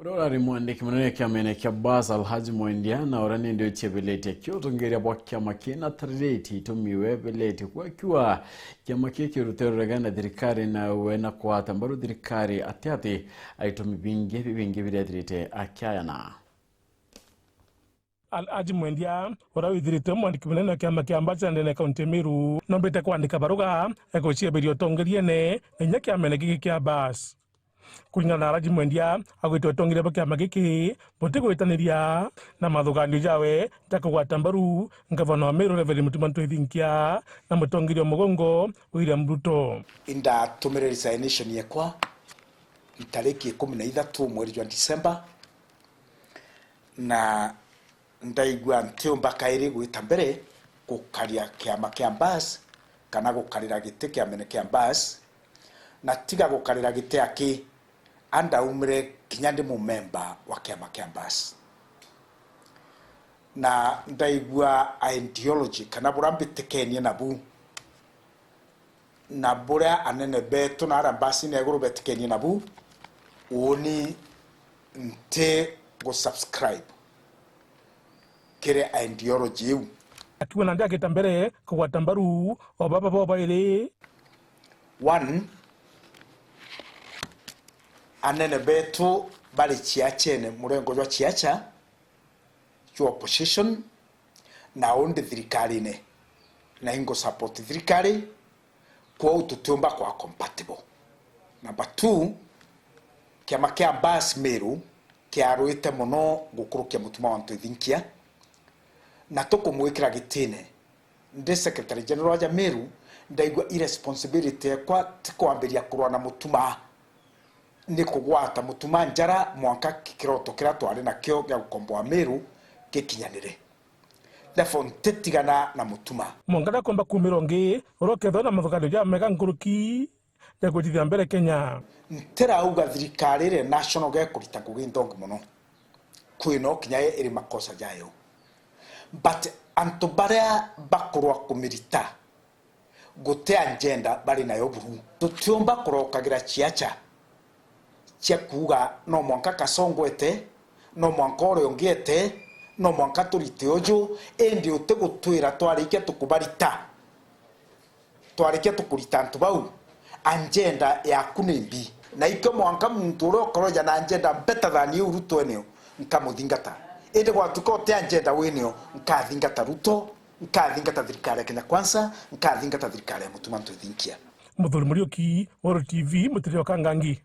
Urorari mwandiki munene kiamene kia Bas Alhaji Mwendia orani ndio chebelete kyotongeria bwa kiama kina trileti tumiwe belete kwa kiwa kiama kikirutero regana thirikari na wena kwa tambaru thirikari atiati aitumi bingi biretirite akiayana. Alhaji Mwendia orawithirite mwandiki munene kiama kia Bas ndene kaunti Meru nombete kwandika baruga egochieberio tongeriene nya kiamene giki kia Bas. Kulingana na Alhaji Mwendia agwitwo tongire bakiama giki botigwitaniria na mathuganio jawe takugwata mbaru ngavana wa Meru Reverend Mutumanto Ithinkia na mutongirio mugongo William Ruto. Inda tumire resignation yakwa tariki 13 mwezi wa Disemba na ndaigwa ntiumba kairi gwita mbere gukaria kiama kia Bas kana gukarira gite kiamene kia Bas na tiga gukarira gite aki anda umre kinyande mu member wa kiama kia Bas na ndaigwa ideology kana burambite kenya nabu na bura anene beto na arambasi na eguru betikenya nabu oni nte go subscribe kire ideology yu akiwa na ndake tambere kwa tambaru obaba ile one anene beto bali chiachene murengo jwa chiacha your opposition na onde thirikari ne na ingo support thirikari kwa ututumba kwa compatible. Number 2 kiama kia Bas Meru kia ruite muno gukurukia Mutumanto Ithinkia na tukumwikira gitine ndi secretary general ja Meru ndaigwa irresponsibility kwa tikwambiria kurwa na mutuma ni kugwata mutuma njara mwanka kikiroto kira twari na kyo gya gukomboa Meru kikinyanire therefore ntetigana na mutuma mongana komba kumirongi uroketho na mathukano ja mega nkuruki ya gutithia mbere Kenya ntera uga thirikari re national ge kurita kugintongo muno kwino kinya iri makosa jayo but antobaria bakurwa kumirita gote agenda bari nayo buru tutiomba kurokagira chiacha chia kuga no mwanka kasongwete no mwanka oriongiete no mwanka turite ojo endi utegutwira twarikia tukubarita twarikia tukurita ntubau agenda ya kunembi na iko mwanka muntu urokoroja na agenda better than you Ruto eneo nkamuthingata ende gwatuko te agenda weneo nkathingata Ruto nkathingata thirikari ya Kenya Kwanza nkathingata thirikari ya Mutumanto Ithinkia. Muthuri Muriuki, Woro TV, Mutirio Kangangi.